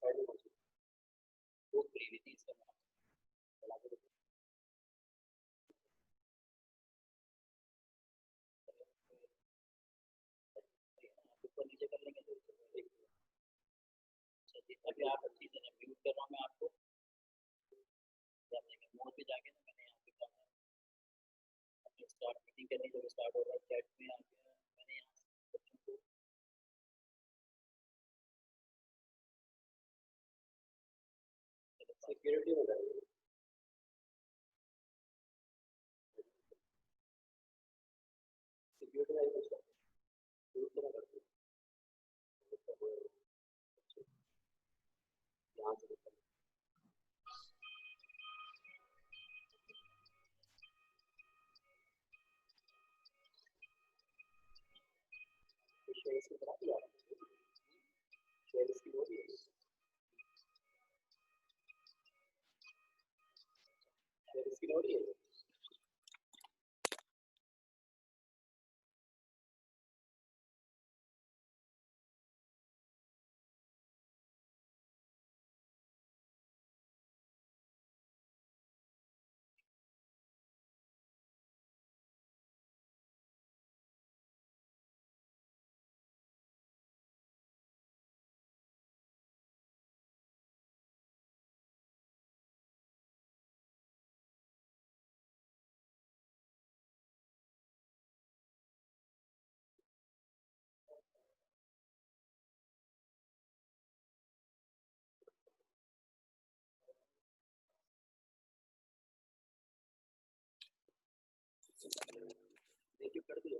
वो खुली हुई थी इसका ऊपर नीचे कर लेंगे तो अभी आप अच्छी से म्यूट कर रहा हूँ मैं आपको मोड पे जाके ना मैंने यहाँ पे करना है स्टार्ट मीटिंग करनी जब स्टार्ट हो रहा है चैट में आके मैंने यहाँ से बच्चों को सिक्योरिटी हो जाएगी सिक्योरिटी वाली कुछ दूर तो ना करती यहाँ से शेयर इसकी बना दिया शेयर इसकी हो रही है शेयर इसकी हो रही है देखिए कर दिया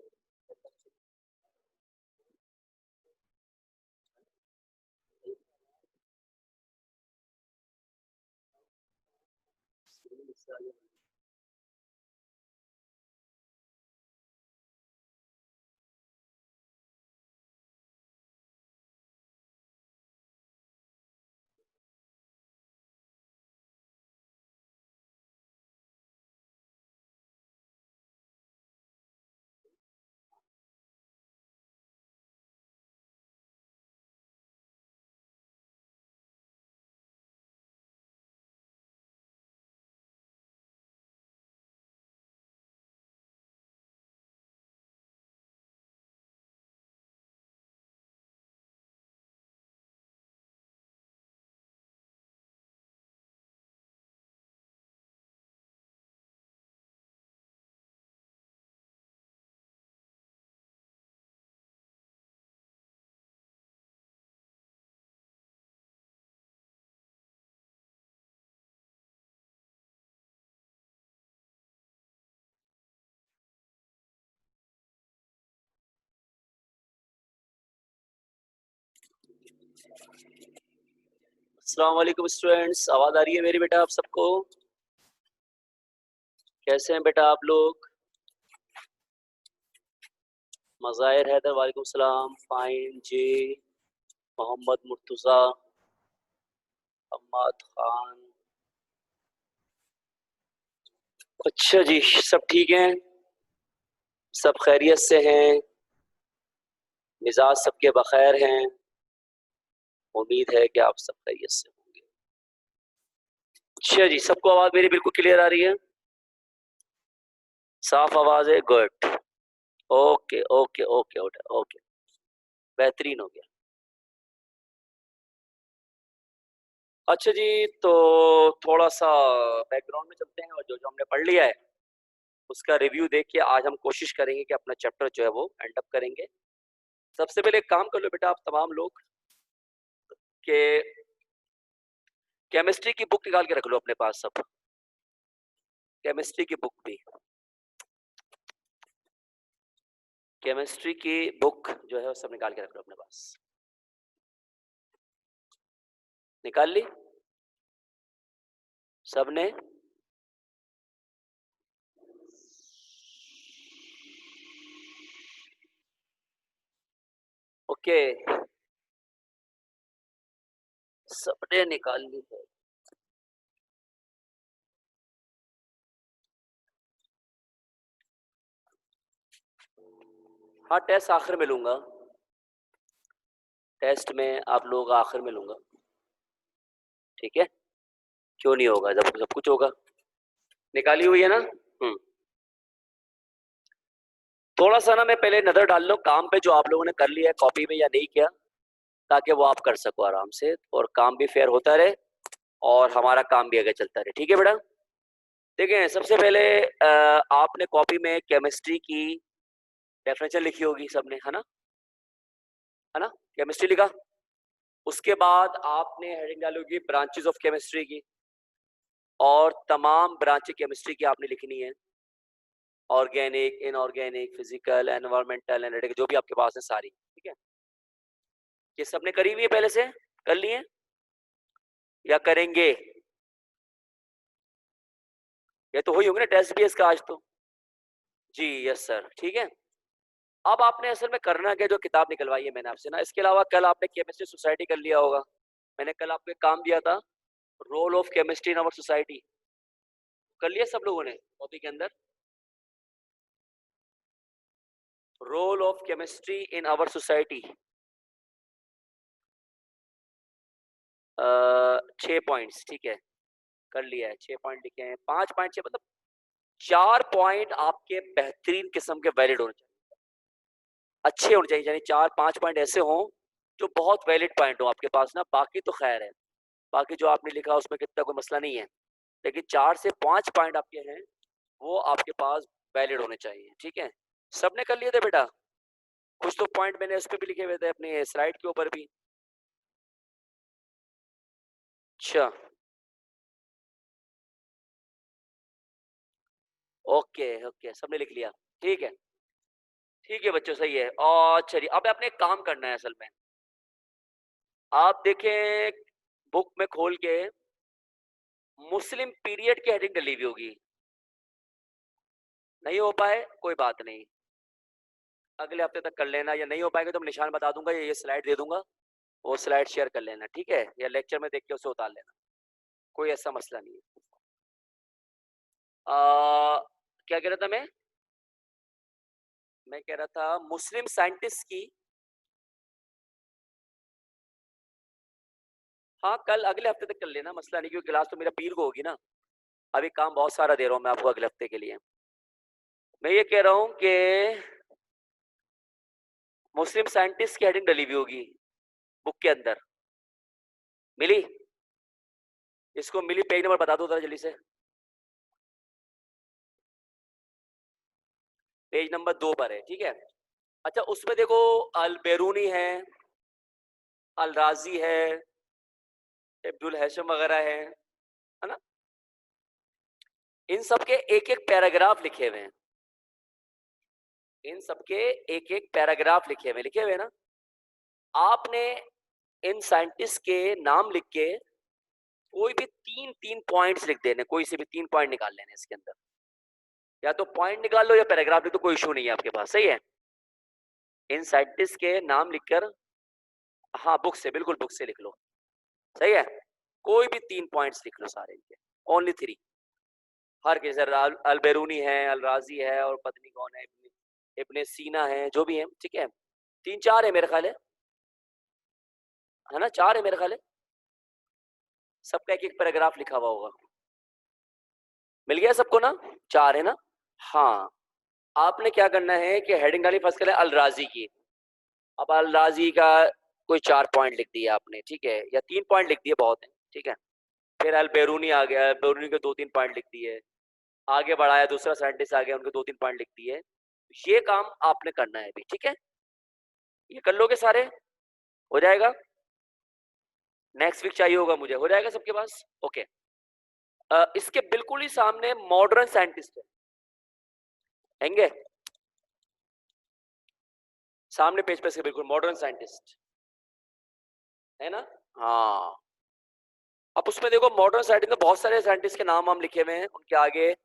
अस्सलाम वालेकुम स्टूडेंट्स, आवाज आ रही है मेरी बेटा आप सबको? कैसे हैं बेटा आप लोग? मज़ाहिर हैदर वालेकुम सलाम, फाइन जी, मोहम्मद मुर्तज़ा, अम्माद खान। अच्छा जी, सब ठीक हैं, सब खैरियत से हैं, मिजाज सबके बखैर हैं। उम्मीद है कि आप सब खैरियत से होंगे। अच्छा जी, सबको आवाज मेरी बिल्कुल क्लियर आ रही है? साफ आवाज है? Good. Okay okay okay okay okay, बेहतरीन हो गया। अच्छा जी, तो थोड़ा सा बैकग्राउंड में चलते हैं और जो जो हमने पढ़ लिया है उसका रिव्यू देख के आज हम कोशिश करेंगे कि अपना चैप्टर जो है वो एंड अप करेंगे। सबसे पहले एक काम कर लो बेटा आप तमाम लोग के केमिस्ट्री की बुक निकाल के रख लो अपने पास सब। केमिस्ट्री की बुक भी, केमिस्ट्री की बुक जो है वो सब निकाल के रख लो अपने पास। निकाल ली सबने? ओके, सबने निकाल ली है। हाँ, टेस्ट आखिर में लूंगा, टेस्ट में आप लोग आखिर में लूंगा। ठीक है, क्यों नहीं होगा जब सब कुछ होगा। निकाली हुई है ना। थोड़ा सा ना मैं पहले नजर डाल लूं काम पे जो आप लोगों ने कर लिया है कॉपी में या नहीं किया, ताकि वो आप कर सको आराम से और काम भी फेयर होता रहे और हमारा काम भी आगे चलता रहे। ठीक है बेटा, देखिए सबसे पहले आपने कॉपी में केमिस्ट्री की डेफिनेशन लिखी होगी सबने, है ना, केमिस्ट्री लिखा। उसके बाद आपने हेडिंग डाली होगी ब्रांचेस ऑफ केमिस्ट्री की, और तमाम ब्रांचेस केमिस्ट्री की आपने लिखनी है, organic, inorganic, physical, environmental, analytical, जो भी आपके पास है सारी। ठीक है, ये सबने करी हुई है, पहले से कर ली है या करेंगे? ये तो हुई होंगी ना टेस्ट भी इसका आज तो। जी यस सर, ठीक है। अब आपने असल में करना क्या, जो किताब निकलवाई है मैंने आपसे ना, इसके अलावा कल आपने केमिस्ट्री सोसाइटी कर लिया होगा। मैंने कल आपको एक काम दिया था, role of chemistry in our society, कर लिया सब लोगों ने कॉपी के अंदर? Role of chemistry in our society, 6 points, ठीक है, कर लिया है। 6 पॉइंट लिखे हैं, 5 पॉइंट, 6 मतलब 4 पॉइंट आपके बेहतरीन किस्म के वैलिड होने चाहिए, अच्छे होने चाहिए, यानी 4-5 पॉइंट ऐसे हों जो बहुत वैलिड पॉइंट हो आपके पास ना। बाकी तो खैर है, बाकी जो आपने लिखा उसमें कितना कोई मसला नहीं है, लेकिन 4 से 5 पॉइंट आपके हैं वो आपके पास वैलिड होने चाहिए। ठीक है, सबने कर लिए थे बेटा? कुछ तो पॉइंट मैंने उस पर भी लिखे हुए थे अपने स्लाइड के ऊपर भी। अच्छा, ओके ओके, सबने लिख लिया, ठीक है। ठीक है बच्चों, सही है। और चलिए अब आपने एक काम करना है असल में, आप देखें बुक में खोल के, मुस्लिम पीरियड की हेडिंग डली हुई होगी। नहीं हो पाए कोई बात नहीं, अगले हफ्ते तक कर लेना, या नहीं हो पाएगा तो मैं निशान बता दूंगा, ये स्लाइड दे दूंगा, वो स्लाइड शेयर कर लेना, ठीक है, या लेक्चर में देख के उसे उतार लेना, कोई ऐसा मसला नहीं है। क्या कह रहा था मैं कह रहा था मुस्लिम साइंटिस्ट की, हाँ कल अगले हफ्ते तक कर लेना, मसला नहीं, क्योंकि क्लास तो मेरा पीर को होगी ना। अभी काम बहुत सारा दे रहा हूँ मैं आपको अगले हफ्ते के लिए। मैं ये कह रहा हूँ कि मुस्लिम साइंटिस्ट की हेडिंग डली हुई होगी बुक के अंदर, मिली? इसको मिली पेज नंबर बता दो जरा जल्दी से। पेज नंबर 2 पर है, ठीक है। अच्छा उसमें देखो, अल बेरूनी है, अल राजी है, अब्दुल हैशम वगैरह है ना। इन सब के एक एक पैराग्राफ लिखे हुए हैं, इन सब के एक एक पैराग्राफ लिखे हुए ना। आपने इन साइंटिस्ट के नाम लिख के कोई भी 3-3 पॉइंट्स लिख देने, कोई से भी 3 पॉइंट निकाल लेने इसके अंदर, या तो पॉइंट निकाल लो या पैराग्राफ लिख दो, कोई इशू नहीं है आपके पास, सही है। इन साइंटिस्ट के नाम लिखकर, हाँ बुक से, बिल्कुल बुक से लिख लो, सही है। कोई भी 3 पॉइंट्स लिख लो सारे इनके, ओनली 3। हर किसी, अल बेरूनी है, अल राजी है, और पत्नी कौन है, इब्ने सीना है, जो भी है, ठीक है। 3-4 है मेरे ख्याल है ना, 4 है मेरे ख्याल है। सबका एक एक पैराग्राफ लिखा हुआ होगा, मिल गया सबको ना? 4 है ना। हाँ, आपने क्या करना है कि हेडिंग डाली फर्स्ट करें अल राजी की। अब अल राजी का कोई 4 पॉइंट लिख दिया आपने, ठीक है, या 3 पॉइंट लिख दिए बहुत है, ठीक है। फिर अल बेरूनी आ गया, अल बेरूनी के 2-3 पॉइंट लिख दिए, आगे बढ़ाया, दूसरा साइंटिस्ट आ गया, उनके 2-3 पॉइंट लिख दिए। ये काम आपने करना है अभी, ठीक है। ये कर लोगे सारे, हो जाएगा? नेक्स्ट वीक चाहिए होगा मुझे, हो जाएगा सबके पास? ओके। इसके बिल्कुल ही सामने मॉडर्न साइंटिस्ट हैंगे, सामने पेज पे से बिल्कुल मॉडर्न साइंटिस्ट है ना। हाँ, अब उसमें देखो मॉडर्न साइंटिस्ट में बहुत सारे साइंटिस्ट के नाम हम लिखे हुए हैं, उनके आगे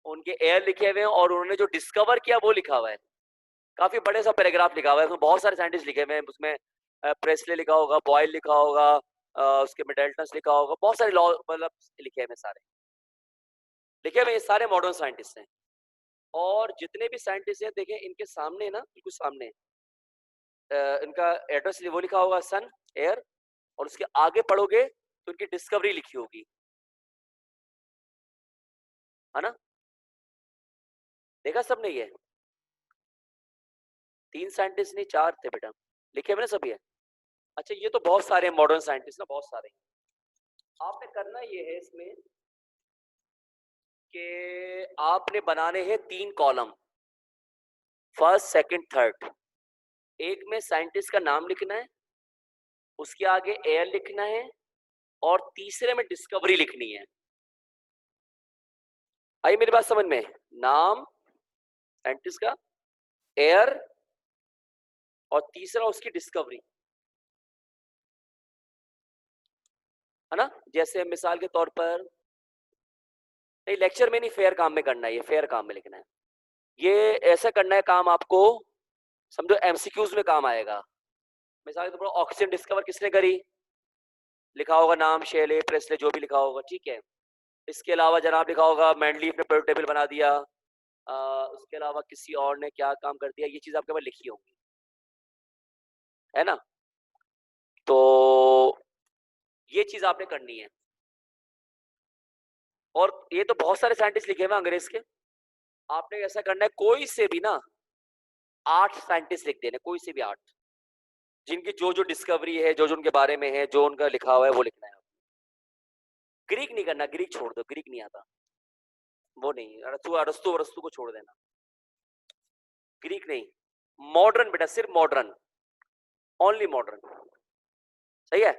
उनके एयर लिखे हुए हैं, और उन्होंने जो डिस्कवर किया वो लिखा हुआ है। काफी बड़े सा पैराग्राफ लिखा हुआ है, उसमें बहुत सारे साइंटिस्ट लिखे हुए हैं। उसमें प्रेस्ले लिखा होगा, बॉयल लिखा होगा, उसके मिडल्टन लिखा होगा, बहुत सारे लॉ मतलब लिखे हुए सारे, लिखे हुए ये सारे मॉडर्न साइंटिस्ट हैं। और जितने भी साइंटिस्ट हैं देखें इनके सामने ना, बिल्कुल सामने इनका एड्रेस वो लिखा होगा, सन, एयर, और उसके आगे पढ़ोगे तो उनकी डिस्कवरी लिखी होगी, है ना? देखा सबने ये? 3 साइंटिस्ट नहीं 4 थे बेटा, लिखे मैंने सभी है। अच्छा ये तो बहुत सारे मॉडर्न साइंटिस्ट ना, बहुत सारे। आपने करना ये है इसमें कि आपने बनाने हैं 3 कॉलम, फर्स्ट सेकंड थर्ड। एक में साइंटिस्ट का नाम लिखना है, उसके आगे एयर लिखना है, और तीसरे में डिस्कवरी लिखनी है। आई मेरी बात समझ में? नाम साइंटिस्ट का, एयर, और तीसरा उसकी डिस्कवरी, है ना? जैसे मिसाल के तौर पर, नहीं लेक्चर में नहीं, फेयर काम में करना है, ये फेयर काम में लिखना है। ये ऐसा करना है काम आपको, समझो एमसीक्यूज में काम आएगा। मिसाल के तौर पर ऑक्सीजन डिस्कवर किसने करी, लिखा होगा नाम, शेले, प्रेस्ले, जो भी लिखा होगा, ठीक है। इसके अलावा जनाब लिखा होगा मैंडलीफ ने पीरियड टेबल बना दिया, उसके अलावा किसी और ने क्या काम कर दिया, ये चीज आपके पास लिखी होंगी, है ना? तो ये चीज आपने करनी है। और ये तो बहुत सारे साइंटिस्ट लिखे हुए अंग्रेज के, आपने ऐसा करना है कोई से भी ना 8 साइंटिस्ट लिख देने, कोई से भी 8, जिनकी जो जो डिस्कवरी है, जो जो उनके बारे में है, जो उनका लिखा हुआ है वो लिखना है। ग्रीक नहीं करना, ग्रीक छोड़ दो, ग्रीक नहीं आता, वो नहीं, अरस्तु अरस्तु अरस्तु को छोड़ देना, ग्रीक नहीं। मॉडर्न बेटा, सिर्फ मॉडर्न, ओनली मॉडर्न, सही है?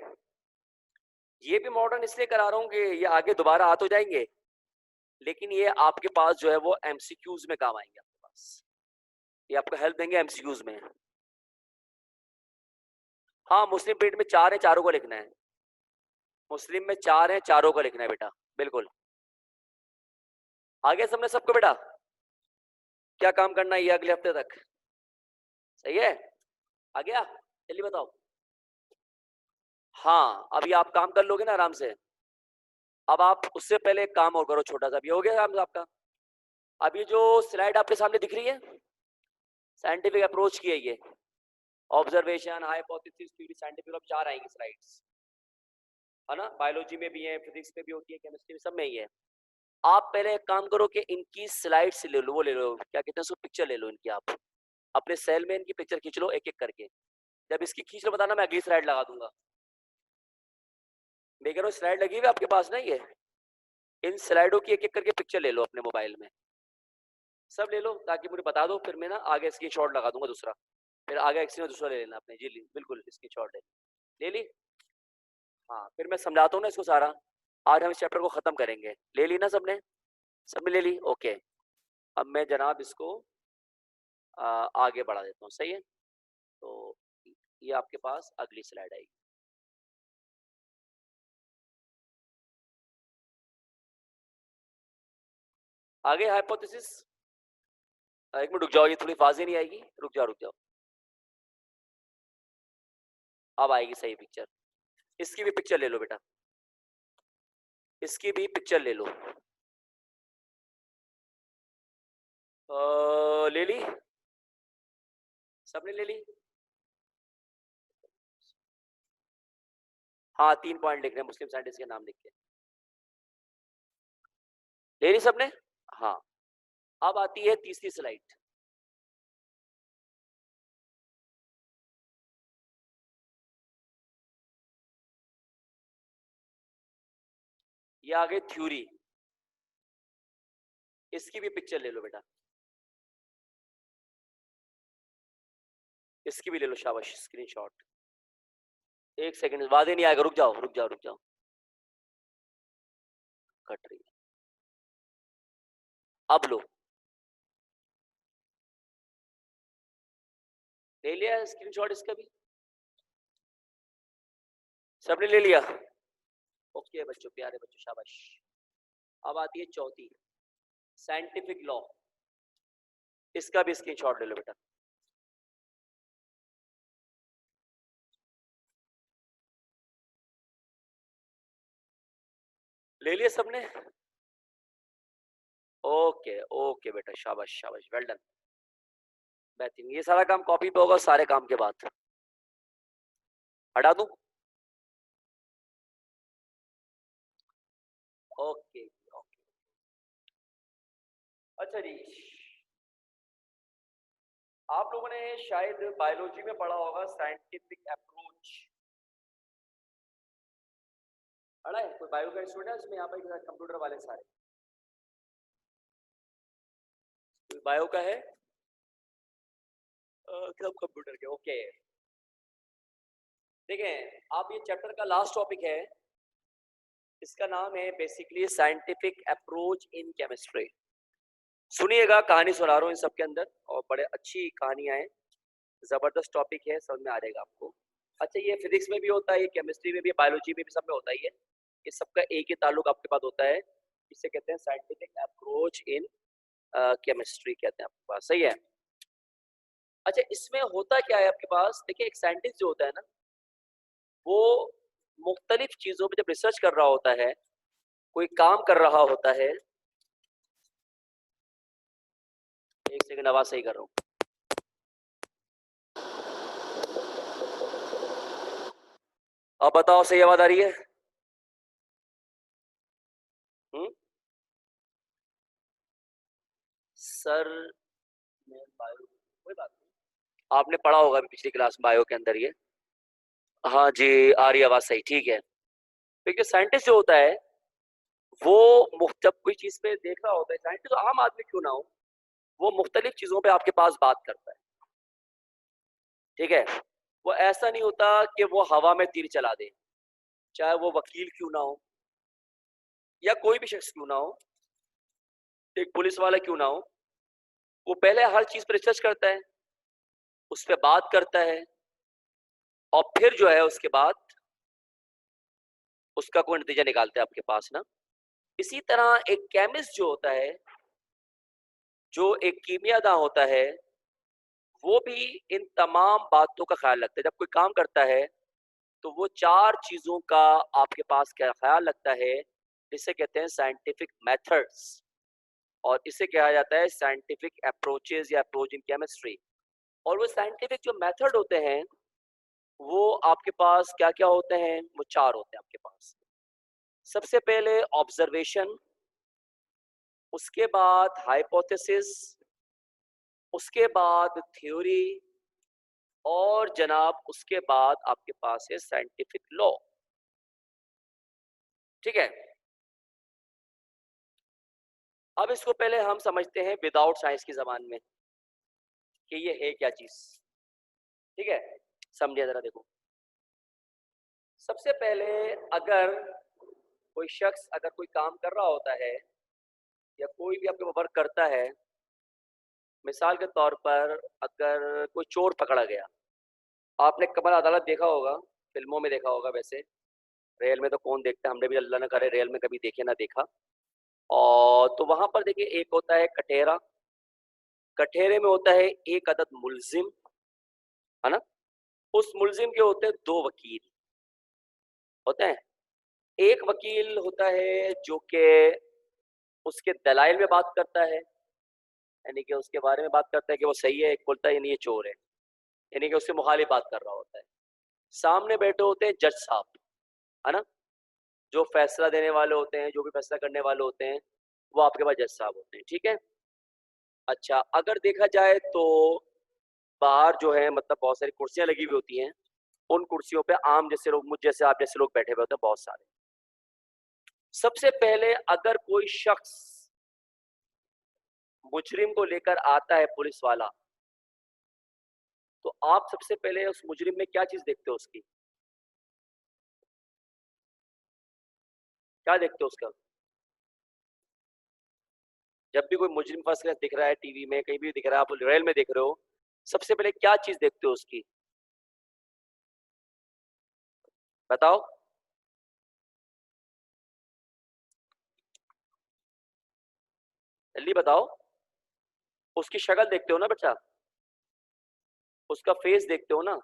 ये भी मॉडर्न इसलिए करा रहा हूँ कि ये आगे दोबारा आ तो जाएंगे, लेकिन ये आपके पास जो है वो एमसीक्यूज में काम आएंगे आपके पास, ये आपको हेल्प देंगे एमसीक्यूज में। हाँ मुस्लिम पीरियड में 4 है, चारों को लिखना है। मुस्लिम में 4 है, चारों को लिखना है बेटा, बिल्कुल। आगे समझे सबको बेटा? क्या काम करना है ये अगले हफ्ते तक, सही है? आ गया? जल्दी बताओ। हाँ अभी आप काम कर लोगे ना आराम से। अब आप उससे पहले एक काम और करो छोटा सा, भी हो गया काम आपका। अब ये जो स्लाइड आपके सामने दिख रही है, साइंटिफिक अप्रोच की है ये, ऑब्जर्वेशन, हाइपोथेसिस, थ्योरी, साइंटिफिक, अब 4 आएंगी स्लाइड्स, है ना? बायोलॉजी में भी है, फिजिक्स में भी होती है, केमिस्ट्री में, सब में ही है। आप पहले एक काम करो कि इनकी स्लाइड्स ले लो, वो ले लो, क्या कहते हैं उसको, पिक्चर ले लो इनकी, आप अपने सेल में इनकी पिक्चर खींच लो एक एक करके। जब इसकी खींच लो बताना, मैं अगली स्लाइड लगा दूंगा। मैं कह रहा हूँ स्लाइड लगी हुई आपके पास ना, ये इन स्लाइडों की एक एक करके पिक्चर ले लो अपने मोबाइल में, सब ले लो, ताकि मुझे बता दो, फिर मैं ना आगे स्क्रीन शॉट लगा दूंगा दूसरा, फिर आगे एक दूसरा ले लेना आपने। जी बिल्कुल, स्क्रीन शॉट ले ली। हाँ फिर मैं समझाता हूँ ना इसको सारा, आज हम इस चैप्टर को खत्म करेंगे। ले ली ना सबने? सबने ले ली, ओके। अब मैं जनाब इसको आगे बढ़ा देता हूँ, सही है? तो ये आपके पास अगली स्लाइड आएगी। आगे हाइपोथेसिस, एक मिनट रुक जाओ, ये थोड़ी फाजी नहीं आएगी, रुक जाओ रुक जाओ, अब आएगी सही पिक्चर। इसकी भी पिक्चर ले लो बेटा, इसकी भी पिक्चर ले लो। ले ली? सबने ले ली? हाँ 3 पॉइंट लिख रहे हैं, मुस्लिम साइंटिस्ट के नाम लिख के। ले ली सबने? हाँ। अब आती है तीसरी स्लाइड। ये आ गई थ्योरी, इसकी भी पिक्चर ले लो बेटा, इसकी भी ले लो, शाबाश, स्क्रीनशॉट। एक सेकंड, वादे नहीं आएगा, रुक जाओ रुक जाओ रुक जाओ, कट रही है, अब लो। ले लिया स्क्रीनशॉट इसका भी? सबने ले लिया? ओके बच्चों, प्यारे बच्चों, शाबाश। अब आती है चौथी, साइंटिफिक लॉ, इसका भी स्क्रीनशॉट ले लो बेटा। ले लिया सबने? ओके ओके बेटा, शाबाश शाबाश, वेल डन, बेहतरीन। ये सारा काम कॉपी पे होगा सारे काम के बाद, हटा दूं? Okay okay. अच्छा जी, आप लोगों ने शायद बायोलॉजी में पढ़ा होगा साइंटिफिक अप्रोच। पढ़ा है? कोई बायो का स्टूडेंट है इसमें यहाँ पर? कंप्यूटर वाले सारे कोई बायो का है? सब कंप्यूटर के। ओके, देखें आप, ये चैप्टर का लास्ट टॉपिक है। इसका नाम है basically scientific approach in chemistry. सुनिएगा, कहानी सुना रहा हूँ इन सब के अंदर, और बड़े अच्छी कहानियां हैं, जबरदस्त टॉपिक है, समझ में आ जाएगा आपको। अच्छा, ये फिजिक्स में भी होता है, ये केमिस्ट्री में भी, बायोलॉजी में भी, सब में होता ही है। ये सबका एक ही ताल्लुक आपके पास होता है, इसे कहते हैं साइंटिफिक अप्रोच इन केमिस्ट्री कहते हैं आपके पास। सही है। अच्छा, इसमें होता क्या है आपके पास? देखिए, एक साइंटिस्ट जो होता है ना, वो मुख्तलिफ चीजों पे जब रिसर्च कर रहा होता है, कोई काम कर रहा होता है। एक सेकंड, आवाज सही कर रहा हूँ। अब बताओ, सही आवाज आ रही है? हम्म। सर, मैं बायो, कोई बात नहीं, आपने पढ़ा होगा अभी पिछली क्लास में बायो के अंदर ये। हाँ जी, आ रही आवाज सही, ठीक है। देखिए, साइंटिस्ट जो होता है वो जब कोई चीज पे देख रहा होता है, साइंटिस्ट आम आदमी क्यों ना हो, वो मुख्तलिफ चीजों पे आपके पास बात करता है। ठीक है, वो ऐसा नहीं होता कि वो हवा में तीर चला दे, चाहे वो वकील क्यों ना हो, या कोई भी शख्स क्यों ना हो, एक पुलिस वाला क्यों ना हो। वो पहले हर चीज पर रिसर्च करता है, उस पर बात करता है, और फिर जो है उसके बाद उसका कोई नतीजा निकालता है आपके पास ना। इसी तरह एक केमिस्ट जो होता है, जो एक कीमियादान होता है, वो भी इन तमाम बातों का ख्याल रखता है। जब कोई काम करता है तो वो चार चीजों का आपके पास क्या ख्याल रखता है, इसे कहते हैं साइंटिफिक मेथड्स, और इसे कहा जाता है साइंटिफिक अप्रोचेस या अप्रोच इन केमिस्ट्री। और वो साइंटिफिक जो मेथड होते हैं, वो आपके पास क्या क्या होते हैं? वो चार होते हैं आपके पास। सबसे पहले ऑब्जर्वेशन, उसके बाद हाइपोथेसिस, उसके बाद थ्योरी, और जनाब उसके बाद आपके पास है साइंटिफिक लॉ। ठीक है, अब इसको पहले हम समझते हैं विदाउट साइंस की जबान में कि ये है क्या चीज। ठीक है, समझिए जरा, देखो। सबसे पहले, अगर कोई शख्स अगर कोई काम कर रहा होता है, या कोई भी आपके वर्क करता है, मिसाल के तौर पर अगर कोई चोर पकड़ा गया, आपने कमल अदालत देखा होगा, फिल्मों में देखा होगा वैसे, रियल में तो कौन देखता है, हमने भी अल्लाह न करे रियल में कभी देखे ना देखा। और तो वहां पर देखिए, एक होता है कठेरा, कठेरे में होता है एक अदद मुलजिम, है ना। उस मुलजिम के होते हैं दो वकील होते हैं। एक वकील होता है जो कि उसके दलाइल में बात करता है, यानी कि उसके बारे में बात करता है कि वो सही है, एक बोलता है नहीं ये चोर है, यानी कि उससे मुखालिफ बात कर रहा होता है। सामने बैठे होते हैं जज साहब, है ना, जो फैसला देने वाले होते हैं, जो भी फैसला करने वाले होते हैं, वो आपके पास जज साहब होते हैं। ठीक है। अच्छा, अगर देखा जाए तो बाहर जो है, मतलब बहुत सारी कुर्सियां लगी हुई होती हैं, उन कुर्सियों पे आम जैसे लोग, मुझ जैसे आप जैसे लोग बैठे हुए होते हैं बहुत सारे। सबसे पहले अगर कोई शख्स मुजरिम को लेकर आता है, पुलिस वाला, तो आप सबसे पहले उस मुजरिम में क्या चीज देखते हो? उसकी क्या देखते हो उसका? जब भी कोई मुजरिम फर्स्ट क्लास दिख रहा है, टीवी में कहीं भी दिख रहा है, आप रेल में देख रहे हो, सबसे पहले क्या चीज देखते हो उसकी? बताओ। जल्दी बताओ। उसकी शक्ल देखते हो ना बच्चा, उसका फेस देखते हो ना,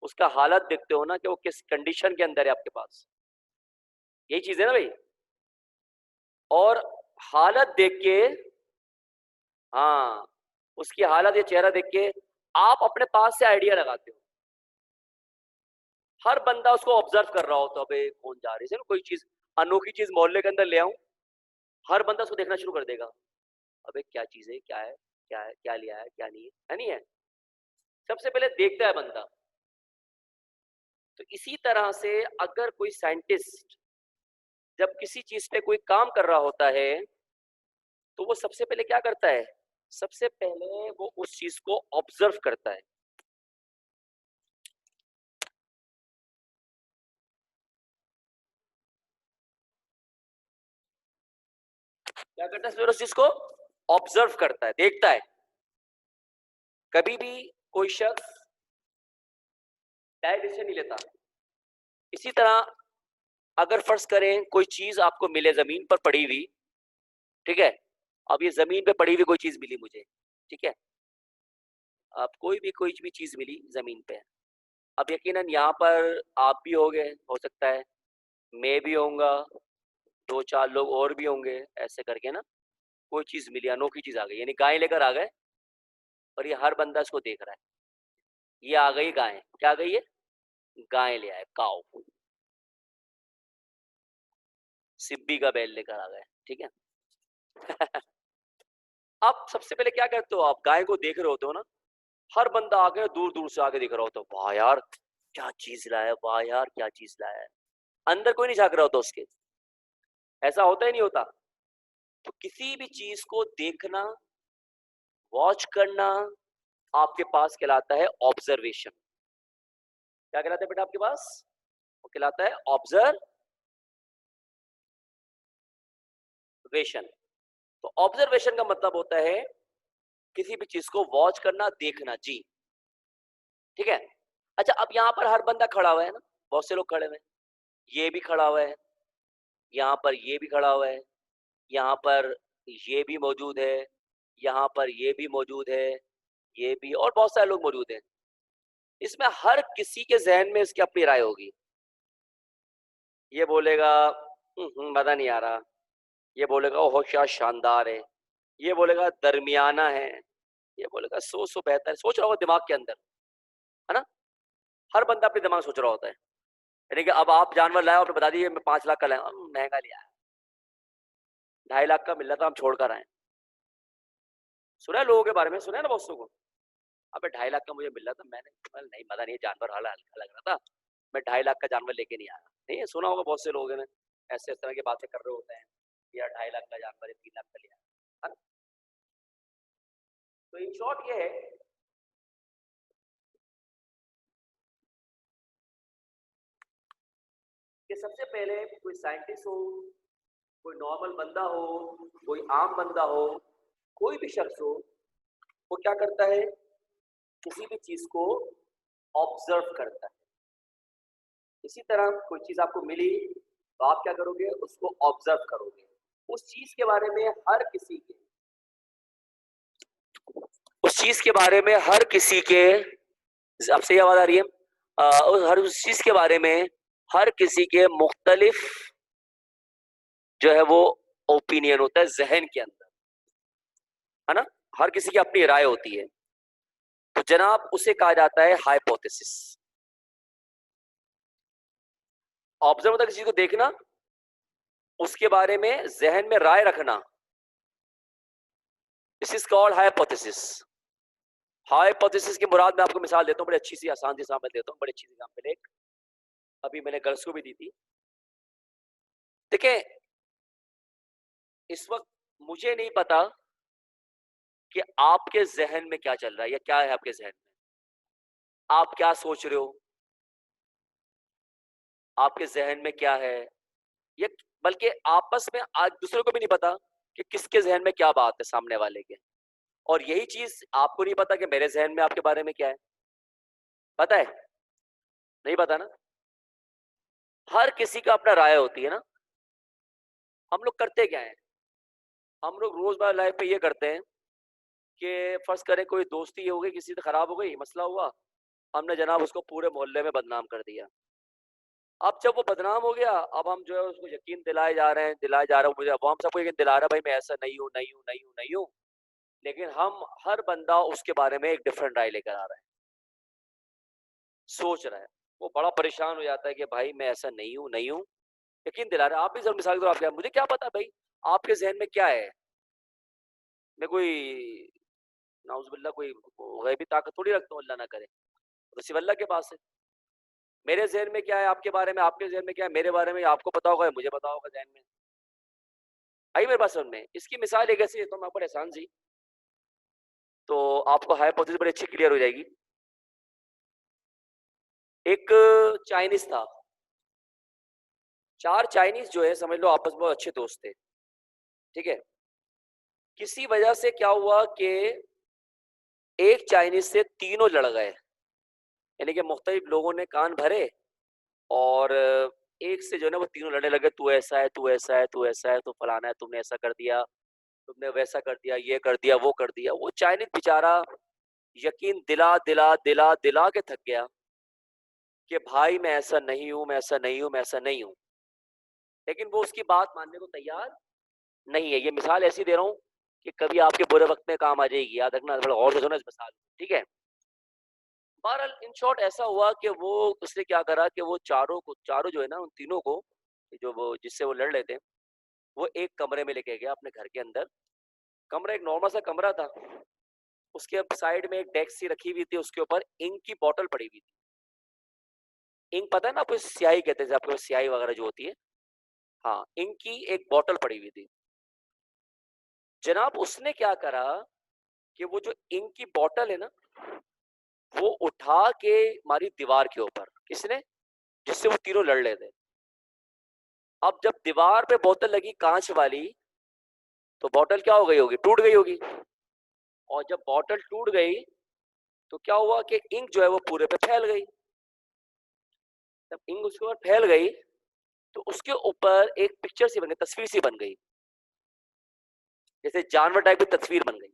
उसका हालत देखते हो ना, कि वो किस कंडीशन के अंदर है आपके पास। यही चीज है ना भाई। और हालत देख के, हाँ, उसकी हालत या चेहरा देख के आप अपने पास से आइडिया लगाते हो। हर बंदा उसको ऑब्जर्व कर रहा होता है, भाई कौन जा रही है, कोई चीज अनोखी चीज मोहल्ले के अंदर ले आऊं, हर बंदा उसको देखना शुरू कर देगा, अबे क्या चीज है, क्या है, क्या है, क्या लिया है, क्या नहीं है नहीं है, सबसे पहले देखता है बंदा। तो इसी तरह से अगर कोई साइंटिस्ट जब किसी चीज पे कोई काम कर रहा होता है तो वो सबसे पहले क्या करता है, सबसे पहले वो उस चीज को ऑब्जर्व करता है। क्या करता है, फिर उस चीज को ऑब्जर्व करता है, देखता है। कभी भी कोई शख्स डायरेक्ट डिसीजन नहीं लेता। इसी तरह अगर फर्ज करें कोई चीज आपको मिले जमीन पर पड़ी हुई, ठीक है, अब ये जमीन पे पड़ी हुई कोई चीज मिली मुझे, ठीक है, अब कोई भी चीज मिली जमीन पे, अब यकीनन यहाँ पर आप भी होंगे, हो सकता है मैं भी होऊंगा, दो चार लोग और भी होंगे, ऐसे करके ना कोई चीज मिली, अनोखी चीज आ गई, यानी गाय लेकर आ गए और ये हर बंदा इसको देख रहा है, ये आ गई गाय, क्या आ गई है, गाय ले आए, काऊ, सिब्बी का बैल लेकर आ गए, ठीक है। आप सबसे पहले क्या करते हो, आप गाय को देख रहे होते हो ना, हर बंदा आके दूर दूर से आके देख रहा होता है, वाह यार क्या चीज लाया, वाह यार क्या चीज लाया है, अंदर कोई नहीं झांक रहा होता उसके, ऐसा होता ही नहीं होता। तो किसी भी चीज को देखना, वॉच करना आपके पास कहलाता है ऑब्जर्वेशन। क्या कहलाता है बेटा आपके पास, वो कहलाता है ऑब्जर्वेशन। तो ऑब्जर्वेशन का मतलब होता है किसी भी चीज को वॉच करना, देखना जी, ठीक है। अच्छा अब यहाँ पर हर बंदा खड़ा हुआ है ना, बहुत से लोग खड़े हुए हैं, ये भी खड़ा हुआ है, यहाँ पर ये भी खड़ा हुआ है, यहाँ पर ये भी मौजूद है, यहाँ पर ये भी मौजूद है, ये भी, और बहुत सारे लोग मौजूद हैं। इसमें हर किसी के जहन में इसकी अपनी राय होगी। ये बोलेगा मजा नहीं आ रहा, ये बोलेगा ओह क्या शानदार है, ये बोलेगा दरमियाना है, ये बोलेगा सो बेहतर है, सोच रहा होगा दिमाग के अंदर, है ना। हर बंदा अपने दिमाग में सोच रहा होता है, यानी कि अब आप जानवर लाए, आपने बता दिए मैं 5 लाख का लाया, महंगा लिया है, 2.5 लाख का मिल रहा था, हम छोड़ कर आए। सुना है लोगों के बारे में, सुना है ना दोस्तों को, अबे 2.5 लाख का मुझे मिल रहा था, मैंने बोला, नहीं मजा नहीं, जानवर हल्का हल्का लग रहा था, मैं 2.5 लाख का जानवर लेके नहीं आया। नहीं सुना होगा, बहुत से लोग हैं ऐसे इस तरह की बातें कर रहे होते हैं, यार 2.5 लाख का जानवर है, 3 लाख का लिया, है ना। तो इन शॉर्ट ये है कि सबसे पहले कोई साइंटिस्ट हो, कोई नॉर्मल बंदा हो, कोई आम बंदा हो, कोई भी शख्स हो, वो क्या करता है, किसी भी चीज को ऑब्जर्व करता है। इसी तरह कोई चीज आपको मिली तो आप क्या करोगे, उसको ऑब्जर्व करोगे, उस चीज के बारे में हर किसी के, उस चीज के बारे में हर किसी के, अब सही आवाज आ रही है, हर उस चीज के बारे में हर किसी के मुख्तलिफ जो है वो ओपिनियन होता है जहन के अंदर, है ना, हर किसी की अपनी राय होती है। तो जनाब उसे कहा जाता है हाइपोथेसिस। ऑब्जर्व होता है किसी को देखना, उसके बारे में जहन में राय रखना, this is called hypothesis. Hypothesis की मुराद मैं आपको मिसाल देता हूँ, बड़ी अच्छी सी आसान सी एग्जांपल देता हूँ, बड़ी अच्छी सी एग्जांपल एक अभी मैंने गर्ल्स को भी दी थी। देखिए इस वक्त मुझे नहीं पता कि आपके जहन में क्या चल रहा है या क्या है आपके जहन में, आप क्या सोच रहे हो, आपके जहन में क्या है, ये बल्कि आपस में आज दूसरे को भी नहीं पता कि किसके जहन में क्या बात है सामने वाले के, और यही चीज आपको नहीं पता कि मेरे जहन में आपके बारे में क्या है, पता है, नहीं पता ना। हर किसी का अपना राय होती है ना। हम लोग करते क्या है, हम लोग रोजमर्रा लाइफ पे ये करते हैं कि फर्ज करें कोई दोस्ती हो गई, किसी से खराब हो गई, मसला हुआ, हमने जनाब उसको पूरे मोहल्ले में बदनाम कर दिया। अब जब वो बदनाम हो गया, अब हम जो है उसको यकीन दिलाए जा रहे हैं, दिलाए जा रहे हैं, मुझे अब हम सबको यकीन दिला रहा है भाई मैं ऐसा नहीं हूँ, नहीं हूँ, नहीं हूँ, नहीं हूँ, लेकिन हम हर बंदा उसके बारे में एक डिफरेंट राय लेकर आ रहा है, सोच रहा है। वो बड़ा परेशान हो जाता है कि भाई मैं ऐसा नहीं हूँ, नहीं हूँ, यकीन दिला रहे, आप भी जरूर मिसाल के तौर आप क्या, मुझे क्या पता भाई आपके जहन में क्या है। मैं कोई नाउजुबिल्ला कोई गैबी ताकत थोड़ी रखता हूँ, अल्लाह ना करे, तो सिर्फ अल्लाह के पास है। मेरे ज़हन में क्या है आपके बारे में, आपके ज़हन में क्या है मेरे बारे में, आपको पता होगा, मुझे पता होगा ज़हन में। आई मेरे पास समझ में? इसकी मिसाल एक ऐसी देता हूँ मैं आपको एहसान जी, तो आपको हाइपोथेसिस बड़ी अच्छी क्लियर हो जाएगी। एक चाइनीज़ था, 4 चाइनीज़ जो है समझ लो आपस में बहुत अच्छे दोस्त थे, ठीक है? किसी वजह से क्या हुआ कि एक चाइनीज़ से तीनों लड़ गए, यानी कि मुख्तलिफ लोगों ने कान भरे और एक से जो है ना वो तीनों लड़ने लगे, तू ऐसा है, तू ऐसा है, तू ऐसा है, तू फलाना है, तुमने ऐसा कर दिया, तुमने वैसा कर दिया, ये कर दिया, वो कर दिया। वो चाइनीज़ बेचारा यकीन दिला के थक गया कि भाई मैं ऐसा नहीं हूँ, मैं ऐसा नहीं हूँ, मैं ऐसा नहीं हूँ। लेकिन वो उसकी बात मानने को तैयार नहीं है। ये मिसाल ऐसी दे रहा हूँ कि कभी आपके बुरे वक़्त में काम आ जाएगी, याद रखना, थोड़ा गौर से सुनो इस मिसाल को, ठीक है? बहरहाल इन शॉर्ट ऐसा हुआ कि वो उसने क्या करा कि वो चारों जो है ना उन तीनों को, जो वो जिससे वो लड़ रहे थे, वो एक कमरे में लेके गया अपने घर के अंदर। कमरा एक नॉर्मल सा कमरा था। उसके अब साइड में एक डेस्क सी रखी हुई थी, उसके ऊपर इंक की बॉटल पड़ी हुई थी। इंक पता है ना आपको, स्याही कहते हैं आपके पास स्याही वगैरह जो होती है, हाँ, इंक की एक बॉटल पड़ी हुई थी। जनाब उसने क्या करा कि वो जो इंक की बॉटल है ना, वो उठा के मारी दीवार के ऊपर। किसने? जिससे वो तीनों लड़ रहे थे। अब जब दीवार पे बोतल लगी कांच वाली, तो बॉटल क्या हो गई होगी, टूट गई होगी। और जब बॉटल टूट गई तो क्या हुआ कि इंक जो है वो पूरे पे फैल गई। जब इंक उसके ऊपर फैल गई तो उसके ऊपर एक पिक्चर सी बन गई, तस्वीर सी बन गई, जैसे जानवर टाइप की तस्वीर बन गई।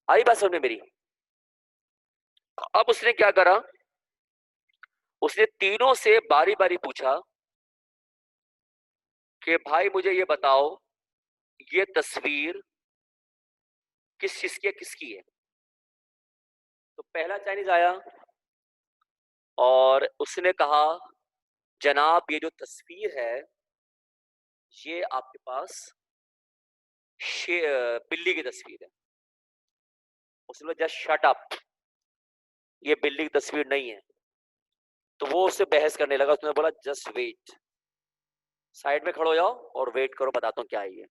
आई बात समझ में मेरी? अब उसने क्या करा, उसने तीनों से बारी बारी पूछा कि भाई मुझे ये बताओ, ये तस्वीर किस चीज की है, किसकी है? तो पहला चाइनीज आया और उसने कहा, जनाब ये जो तस्वीर है, ये आपके पास बिल्ली की तस्वीर है। उसने बोला जस्ट शट अप, ये बिल्ली की तस्वीर नहीं है। तो वो उससे बहस करने लगा। उसने बोला जस्ट वेट, साइड में खड़ो हो जाओ और वेट करो, बताता हूँ क्या है ये।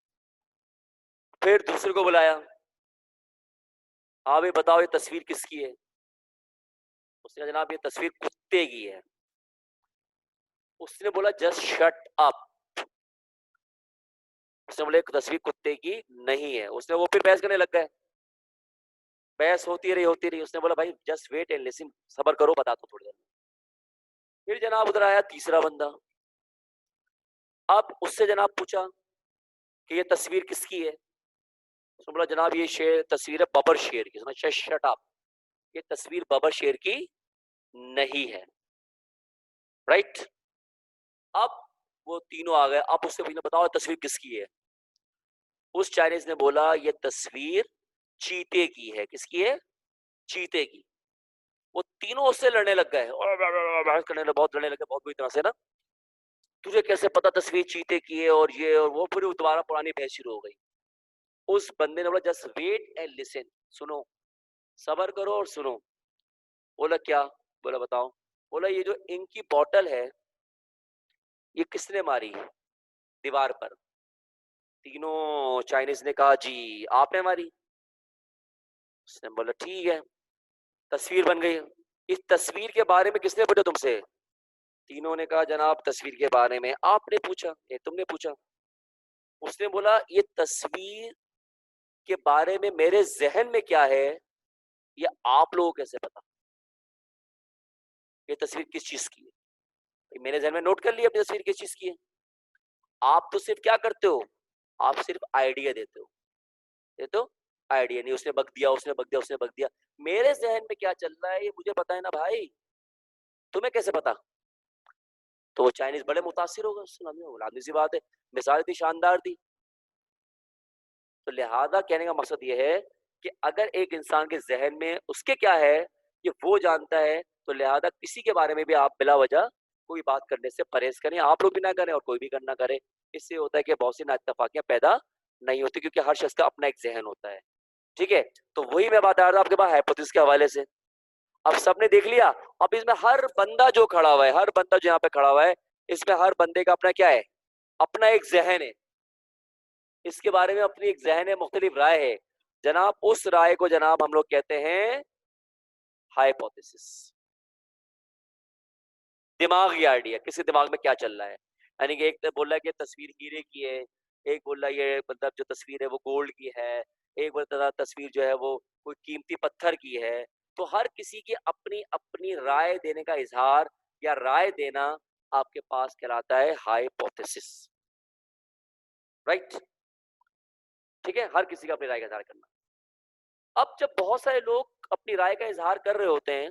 फिर दूसरे को बुलाया, हाँ भाई बताओ ये तस्वीर किसकी है? उसने कहा जनाब ये तस्वीर कुत्ते की है। उसने बोला जस्ट शट अप। उसने बोला एक तस्वीर कुत्ते की नहीं है। उसने वो फिर बहस करने लग गए, बहस होती रही। उसने बोला भाई जस्ट वेट एंड लिसन, सबर करो बताता हूँ थोड़ी देर में। फिर जनाब उधर आया तीसरा बंदा। अब उससे जनाब पूछा कि ये तस्वीर किसकी है? उसने बोला जनाब ये शेर तस्वीर है बबर शेर की। उसने शट अप, ये तस्वीर बबर शेर की नहीं है। राइट? अब वो तीनों आ गए। अब उससे पूछना बताओ तस्वीर किसकी है? उस चाइनीज ने बोला ये तस्वीर चीते की है। किसकी है? चीते की। वो तीनों उससे लड़ने लग गए और बहस करने लगे, बहुत लड़ने लगे, बहुत बुरी तरह से ना। तुझे कैसे पता तस्वीर चीते की है और ये और वो, फिर दोबारा पुरानी बहस शुरू हो गई। उस बंदे ने बोला जस्ट वेट एंड लिसन, सुनो, सबर करो और सुनो। बोला क्या? बोला बताओ। बोला ये जो इंक की बॉटल है, ये किसने मारी दीवार पर? तीनों चाइनीज ने कहा जी आपने मारी। उसने बोला ठीक है, तस्वीर बन गई। इस तस्वीर के बारे में किसने पूछा तुमसे? तीनों ने कहा जनाब तस्वीर के बारे में आपने पूछा, ये तुमने पूछा। उसने बोला ये तस्वीर के बारे में मेरे जहन में क्या है, ये आप लोगों को कैसे पता ये तस्वीर किस चीज की है? भाई मैंने जहन में नोट कर लिया अपनी तस्वीर किस चीज की है। आप तो सिर्फ क्या करते हो, आप सिर्फ आइडिया देते हो, देते हो आइडिया। नहीं उसने बक दिया, उसने बक दिया, उसने बक दिया, मेरे जहन में क्या चल रहा है ये मुझे पता है ना भाई, तुम्हें कैसे पता? तो वो चाइनीज बड़े मुतासिर होगा उससे, लाजमी सी बात है, मिसाल इतनी शानदार दी। तो लिहाजा कहने का मकसद ये है कि अगर एक इंसान के जहन में उसके क्या है, ये वो जानता है, तो लिहाजा किसी के बारे में भी आप बिला वजह कोई बात करने से परहेज करें, आप लोग भी ना करें और कोई भी करना करे। इससे होता है कि बहुत सी नाइतफाकियां पैदा नहीं होती, क्योंकि हर शख्स का अपना एक जहन होता है। ठीक है, तो वही मैं बता रहा था आपके पास हाइपोथेसिस के हवाले से। अब सबने देख लिया। अब इसमें हर बंदा जो खड़ा हुआ है, हर बंदा जो यहाँ पे खड़ा हुआ है, इसमें हर बंदे का अपना क्या है, अपना एक जहन है, इसके बारे में अपनी एक जहन है, मुख्तलिफ राय है जनाब। उस राय को जनाब हम लोग कहते हैं हाइपोथेसिस। दिमागी आइडिया, किसी दिमाग में क्या चल रहा है। यानी कि एक तो बोल रहा है कि तस्वीर हीरे की है, एक बोल रहा है ये मतलब जो तस्वीर है वो गोल्ड की है, एक बोल रहा तस्वीर जो है वो कोई कीमती पत्थर की है। तो हर किसी की अपनी अपनी राय देने का इजहार या राय देना आपके पास कहलाता है हाइपोथेसिस। राइट, ठीक है, हर किसी का अपनी राय का इजहार करना। अब जब बहुत सारे लोग अपनी राय का इजहार कर रहे होते हैं,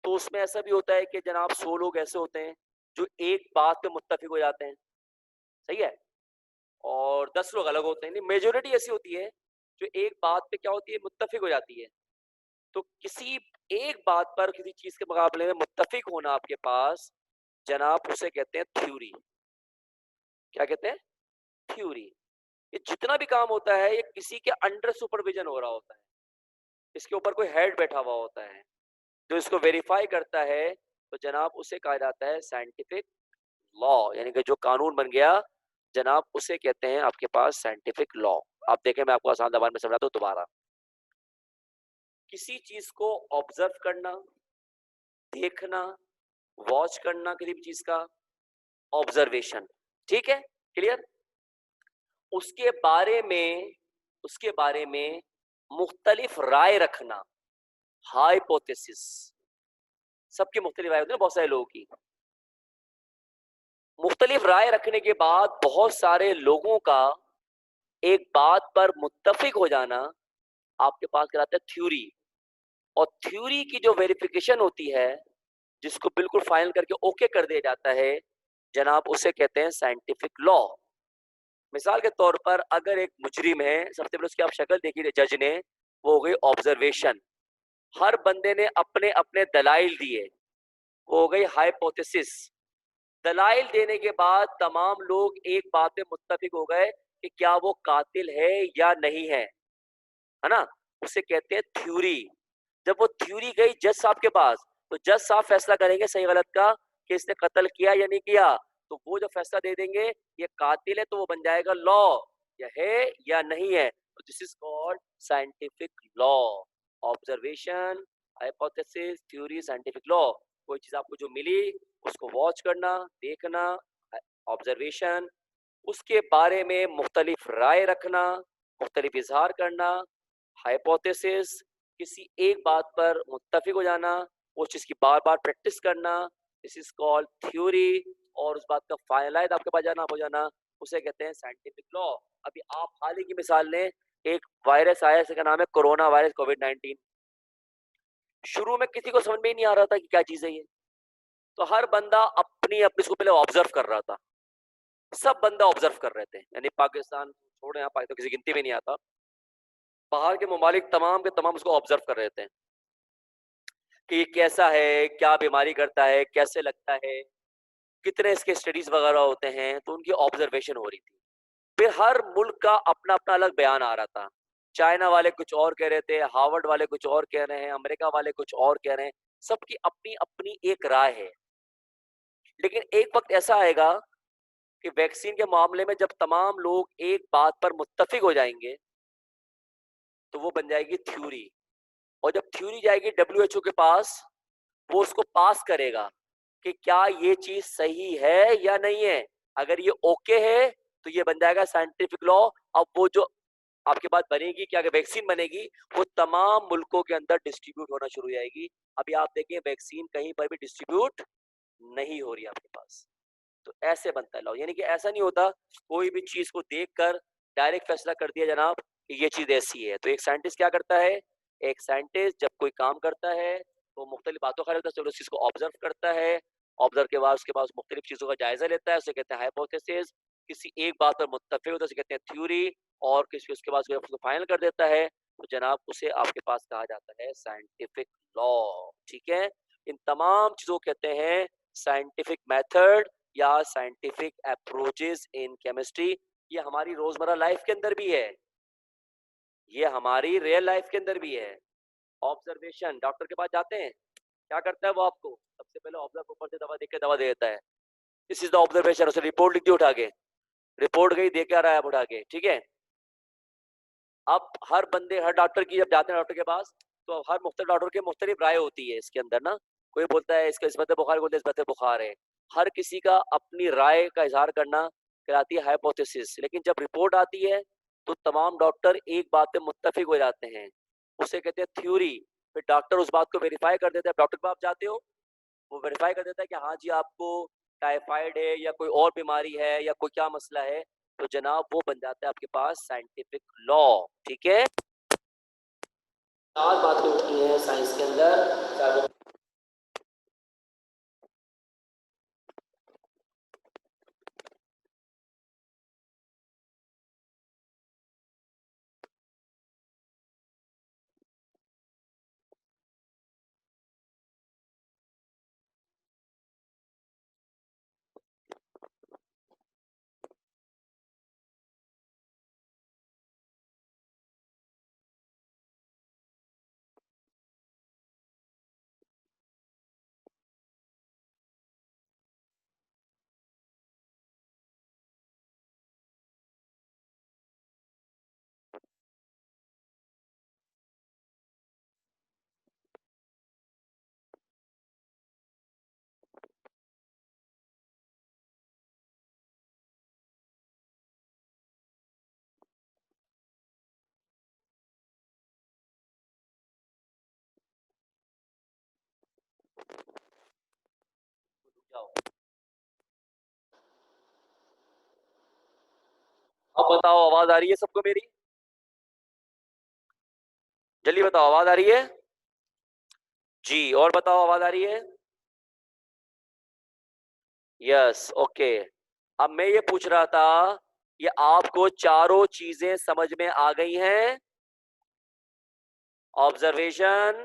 तो उसमें ऐसा भी होता है कि जनाब 100 लोग ऐसे होते हैं जो एक बात पे मुत्तफिक हो जाते हैं, सही है, और 10 लोग अलग होते हैं। नहीं, मेजोरिटी ऐसी होती है जो एक बात पे क्या होती है, मुत्तफिक हो जाती है। तो किसी एक बात पर किसी चीज के मुकाबले में मुत्तफिक होना आपके पास, जनाब उसे कहते हैं थ्योरी। क्या कहते हैं, थ्योरी। ये जितना भी काम होता है ये किसी के अंडर सुपरविजन हो रहा होता है, इसके ऊपर कोई हेड बैठा हुआ होता है जो इसको वेरीफाई करता है। तो जनाब उसे कहा जाता है साइंटिफिक लॉ, यानी कि जो कानून बन गया जनाब उसे कहते हैं आपके पास साइंटिफिक लॉ। आप देखें, मैं आपको आसान जबान में समझाता हूँ दोबारा। किसी चीज को ऑब्जर्व करना, देखना, वॉच करना, किसी भी चीज का ऑब्जर्वेशन, ठीक है, क्लियर। उसके बारे में, उसके बारे में मुख्तलिफ राय रखना, हाइपोथेसिस। सबकी मुख्तलिफ राय होती है, बहुत सारे लोगों की। मुख्तलिफ राय रखने के बाद बहुत सारे लोगों का एक बात पर मुत्तफिक हो जाना आपके पास कहलाता है थ्योरी। और थ्योरी की जो वेरिफिकेशन होती है, जिसको बिल्कुल फाइनल करके ओके कर दिया जाता है, जनाब उसे कहते हैं साइंटिफिक लॉ। मिसाल के तौर पर अगर एक मुजरिम है, सबसे पहले उसकी आप शक्ल देखिए जज ने, वो हो गई ऑब्जर्वेशन। हर बंदे ने अपने अपने दलाइल दिए, वो हो गई हाइपोथेसिस। दलाइल देने के बाद तमाम लोग एक बात पे मुत्तफिक हो गए कि क्या वो कातिल है या नहीं है ना, उसे कहते हैं थ्योरी। जब वो थ्योरी गई जज साहब के पास, तो जज साहब फैसला करेंगे सही गलत का कि इसने कत्ल किया या नहीं किया। तो वो जो फैसला दे देंगे ये कातिल है, तो वो बन जाएगा लॉ, या है या नहीं है। तो this is called scientific law. Observation, hypothesis, theory, scientific law. कोई चीज आपको जो मिली उसको वॉच करना, देखना, ऑब्जर्वेशन, उसके बारे में मुख्तलिफ राय रखना, मुख्तलिफ इजहार करना, हाइपोथेसिस, किसी एक बात पर मुत्तफिक हो जाना, उस चीज की बार बार प्रैक्टिस करना, दिस इज कॉल्ड थ्योरी। और उस बात का फाइनलाइज आपके पास जाना हो जाना, उसे कहते हैं साइंटिफिक लॉ। अभी आप हाल ही की मिसाल लें, एक वायरस आया जिसका नाम है कोरोना वायरस, कोविड-19। शुरू में किसी को समझ में ही नहीं आ रहा था कि क्या चीज है ये। तो हर बंदा अपनी अपनी इसको पहले ऑब्जर्व कर रहा था, सब बंदा ऑब्जर्व कर रहे थे, यानी पाकिस्तान छोड़े, यहाँ पाकिस्तान किसी गिनती में नहीं आता, बाहर के ममालिक तमाम के तमाम उसको ऑब्जर्व कर रहे थे कि ये कैसा है, क्या बीमारी करता है, कैसे लगता है, कितने इसके स्टडीज वगैरह होते हैं। तो उनकी ऑब्जर्वेशन हो रही थी। फिर हर मुल्क का अपना अपना अलग बयान आ रहा था। चाइना वाले कुछ और कह रहे थे, हार्वर्ड वाले कुछ और कह रहे हैं, अमेरिका वाले कुछ और कह रहे हैं। सबकी अपनी अपनी एक राय है। लेकिन एक वक्त ऐसा आएगा कि वैक्सीन के मामले में जब तमाम लोग एक बात पर मुत्तफिक हो जाएंगे, तो वो बन जाएगी थ्योरी। और जब थ्योरी जाएगी डब्ल्यूएचओ के पास, वो उसको पास करेगा कि क्या ये चीज सही है या नहीं है। अगर ये ओके है तो ये बन जाएगा साइंटिफिक लॉ। अब वो जो आपके पास बनेगी, क्या वैक्सीन बनेगी, वो तमाम मुल्कों के अंदर डिस्ट्रीब्यूट होना शुरू हो जाएगी। अभी आप देखिए वैक्सीन कहीं पर भी डिस्ट्रीब्यूट नहीं हो रही आपके पास। तो ऐसे बनता है लॉ। यानी कि ऐसा नहीं होता कोई भी चीज को देखकर डायरेक्ट फैसला कर दिया जनाब कि ये चीज ऐसी है। तो एक साइंटिस्ट क्या करता है, एक साइंटिस्ट जब कोई काम करता है तो मुख्तलिफ बातों का रहता है, चलो उस चीज को ऑब्जर्व करता है, ऑब्जर्व के बाद उसके बाद मुख्तलिफ चीजों का जायजा लेता है, उसे कहते हैं हाइपोथेसिस। किसी एक बात पर मुत्तफिक होता है उसे कहते हैं थ्योरी। और किसी उसके बाद उसको फाइनल कर देता है, तो जनाब उसे आपके पास कहा जाता है साइंटिफिक लॉ। ठीक है, इन तमाम चीजों को कहते हैं साइंटिफिक मेथड या साइंटिफिक अप्रोचेस इन केमिस्ट्री। ये हमारी रोजमर्रा लाइफ के अंदर भी है, ये हमारी रियल लाइफ के अंदर भी है। ऑब्जर्वेशन, डॉक्टर के पास जाते हैं, क्या करता है वो? आपको सबसे पहले ऑब्जर्व ऊपर से दवा देख के दवा दे देता है। This is the observation. उसे रिपोर्ट लिख दी उठा के, रिपोर्ट गई दे के आ रहा है उठा के, ठीक है। अब हर बंदे, हर डॉक्टर की जब जाते हैं डॉक्टर के पास, तो हर मुख्तलिफ डॉक्टर की मुख्तलिफ राय होती है इसके अंदर ना। कोई बोलता है इसका इस वजह बुखार, बोलते हैं इस वजह बुखार है। हर किसी का अपनी राय का इजहार करना कहलाती है हाइपोथेसिस। लेकिन जब रिपोर्ट आती है तो तमाम डॉक्टर एक बात पे मुत्तफिक हो जाते हैं, उसे कहते हैं थ्योरी। फिर डॉक्टर उस बात को वेरीफाई कर देता है। डॉक्टर के पास आप जाते हो, वो वेरीफाई कर देता है कि हाँ जी आपको टाइफाइड है या कोई और बीमारी है या कोई क्या मसला है, तो जनाब वो बन जाता है आपके पास साइंटिफिक लॉ, ठीक है। चार बातें होती हैं साइंस के अंदर। अब बताओ आवाज आ रही है सबको मेरी? जल्दी बताओ आवाज आ रही है जी? और बताओ आवाज आ रही है? Yes, okay. अब मैं ये पूछ रहा था, ये आपको चारों चीजें समझ में आ गई हैं? Observation,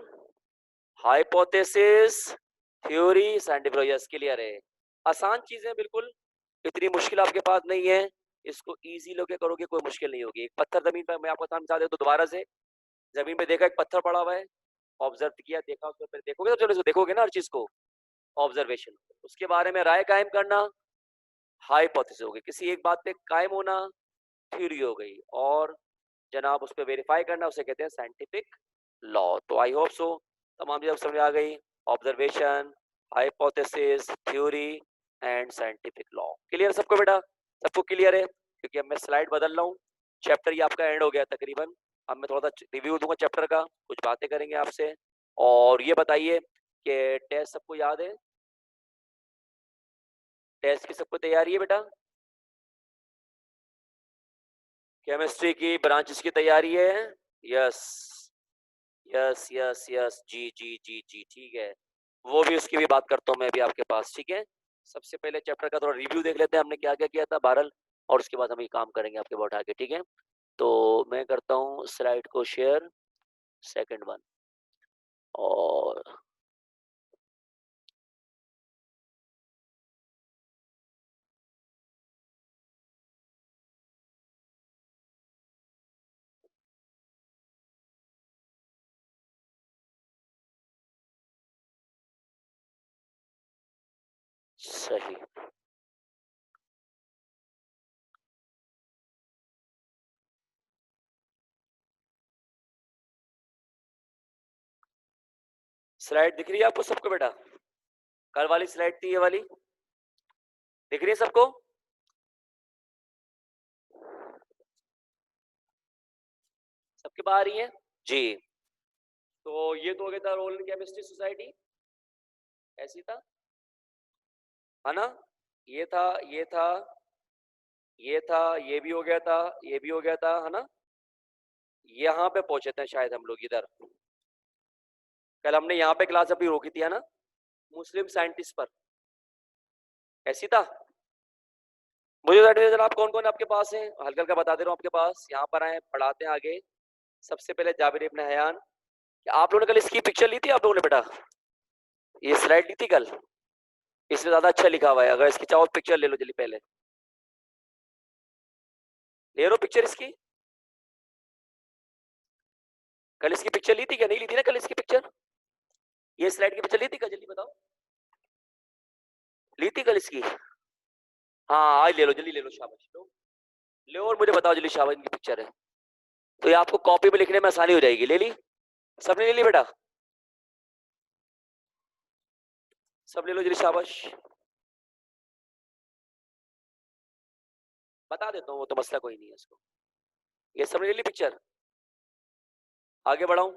hypothesis, theory, scientific. Yes, clear है। आसान चीजें बिल्कुल, इतनी मुश्किल आपके पास नहीं है। इसको इजी लोगे करोगे कोई मुश्किल नहीं होगी। एक पत्थर जमीन पर, मैं आपको आसान मिसाल देता हूं, तो दोबारा से जमीन पे देखा एक पत्थर पड़ा हुआ है, ऑब्जर्व किया, देखा, उसको फिर देखोगे तो चलो देखोगे ना हर चीज को, ऑब्जर्वेशन। उसके बारे में राय कायम करना, हाइपोथेसिस हो गई। किसी एक बात पे कायम होना, थ्योरी हो गई। और जनाब उस पर वेरीफाई करना, उसे कहते हैं साइंटिफिक लॉ। तो आई होप सो तमाम चीजें समझ आ गई। Observation, hypothesis, theory and scientific law. Clear सबको बेटा? सबको क्लियर है? क्योंकि अब मैं स्लाइड बदल रहा हूँ, चैप्टर ये आपका एंड हो गया तकरीबन। अब मैं थोड़ा सा रिव्यू दूंगा चैप्टर का, कुछ बातें करेंगे आपसे। और ये बताइए कि टेस्ट सबको याद है? टेस्ट की सबको तैयारी है बेटा? केमिस्ट्री की ब्रांचेस की तैयारी है? यस, यस यस यस, जी जी जी जी, ठीक है। वो भी, उसकी भी बात करता हूँ मैं अभी आपके पास, ठीक है। सबसे पहले चैप्टर का थोड़ा रिव्यू देख लेते हैं, हमने क्या क्या किया था बहरल, और उसके बाद हम ये काम करेंगे आपके बहुत आगे, ठीक है। तो मैं करता हूँ स्लाइड को शेयर, सेकंड वन। और सही, स्लाइड दिख रही है आपको सबको बेटा? कल वाली स्लाइड थी, ये वाली दिख रही है सबको? सबके बाहर ही है जी। तो ये तो हो गया था रोल इन केमिस्ट्री सोसाइटी, ऐसी था, है ना? ये था, ये था, ये था, ये भी हो गया था, ये भी हो गया था, है ना? यहाँ पे पहुंचे थे शायद हम लोग इधर। कल हमने यहाँ पे क्लास अपनी रोकी थी, है ना? मुस्लिम साइंटिस्ट पर, ऐसी था। मुझे सर्टिफिकेट आप कौन कौन आपके पास है, हल्का हल्का बता दे रहा हूँ आपके पास। यहाँ पर आए, पढ़ाते हैं आगे। सबसे पहले जाबिर इब्न हयान। आप लोगों ने कल इसकी पिक्चर ली थी आप लोगों ने बेटा? ये स्लाइड ली थी कल? इसमें ज्यादा अच्छा लिखा हुआ है। अगर इसकी चाहो पिक्चर ले लो जल्दी, पहले ले लो पिक्चर इसकी। कल इसकी पिक्चर ली थी क्या? नहीं ली थी ना कल इसकी पिक्चर? ये स्लाइड की पिक्चर ली थी क्या? जल्दी बताओ, ली थी कल इसकी? हाँ आज ले लो, जल्दी ले लो, शाबाश लो। लो और मुझे बताओ जल्दी, शाबाश इनकी पिक्चर है। तो ये आपको कॉपी में लिखने में आसानी हो जाएगी। ले ली? सबने ले ली बेटा? सब ले लो जल्दी, शाबाश। बता देता हूँ, वो तो मसला कोई नहीं है इसको। ये सबने ले ली पिक्चर? आगे बढ़ाऊं?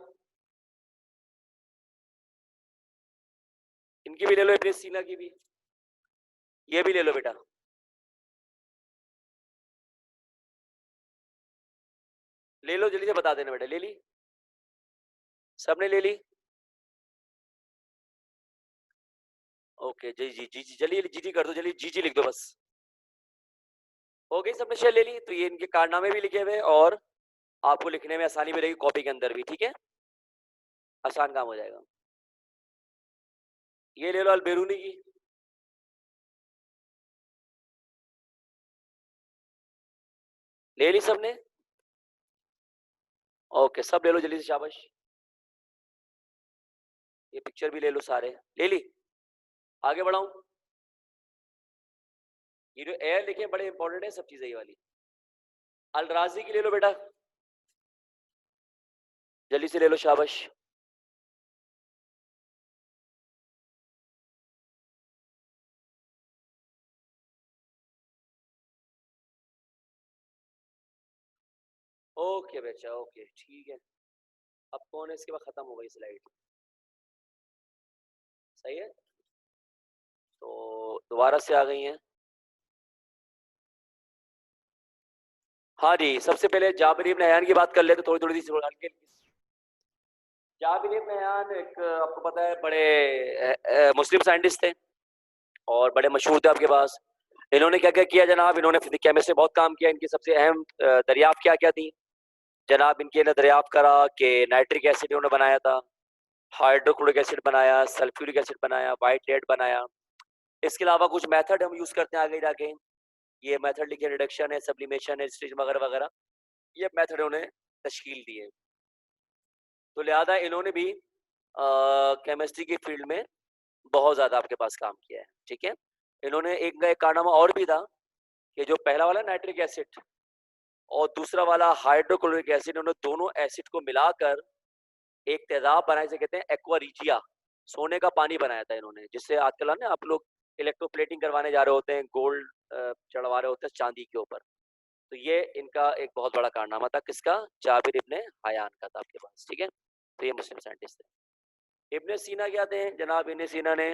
इनकी भी ले लो, इब्ने सीना की भी। ये भी ले लो बेटा। ले लो जल्दी से, बता देना बेटा। ले ली? सबने ले ली? ओके जी जी जी जी, जल्दी जी जी कर दो, जल्दी जी जी लिख दो बस। हो गई, सबने शेयर ले ली। तो ये इनके कारनामे भी लिखे हुए और आपको लिखने में आसानी भी रहेगी कॉपी के अंदर भी, ठीक है, आसान काम हो जाएगा। ये ले लो अलबेरूनी की। ले ली सबने? ओके, सब ले लो जल्दी से, शाबाश। ये पिक्चर भी ले लो, सारे ले ली। आगे बढ़ाऊं? ये जो एयर लिखे बड़े इंपॉर्टेंट है सब चीजें ये वाली। अलराजी की ले लो बेटा, जल्दी से ले लो, शाबाश। ओके बेचा, ओके ठीक है। अब कौन है इसके बाद? खत्म हो गई स्लाइड, सही है। तो दोबारा से आ गई हैं। हाँ जी, सबसे पहले जाबिर इब्न हयान की बात कर लेते थोड़ी थोड़ी सी हल्की। जाबिर इब्न हयान एक, आपको पता है, बड़े मुस्लिम साइंटिस्ट थे और बड़े मशहूर थे आपके पास। इन्होंने क्या क्या किया जनाब? इन्होंने फिजिक्स केमिस्ट्री बहुत काम किया। इनकी सबसे अहम दरियाफ्त क्या क्या थी जनाब? इनके ने दरियाफ्त करा कि नाइट्रिक एसिड इन्होंने बनाया था, हाइड्रोक्लोरिक एसिड बनाया, सल्फ्यूरिक एसिड बनाया, वाइट लेड बनाया। इसके अलावा कुछ मेथड हम यूज करते हैं आगे जाके। ये मेथड लिखे, रिडक्शन है, सब्लिमेशन है, स्टेज वगैरह वगैरह, ये मेथड उन्हें तश्कील दी है। तो लिहाजा इन्होंने भी केमिस्ट्री की फील्ड में बहुत ज्यादा आपके पास काम किया है, ठीक है। इन्होंने एक कारनामा और भी था कि जो पहला वाला नाइट्रिक एसिड और दूसरा वाला हाइड्रोक्लोरिक एसिड, उन्होंने दोनों एसिड को मिलाकर एक तेजाब बनाया, जिसे कहते हैं एक्वारिजिया, सोने का पानी बनाया था इन्होंने। जिससे आजकल ना आप लोग इलेक्ट्रोप्लेटिंग करवाने जा रहे होते हैं, गोल्ड चढ़वा रहे होते हैं चांदी के ऊपर। तो ये इनका एक बहुत बड़ा कारनामा था। किसका? जाबिर इब्ने हयान का था आपके पास, ठीक है। तो ये मुस्लिम साइंटिस्ट थे। इब्ने सीना क्या थे जनाब? इब्ने सीना ने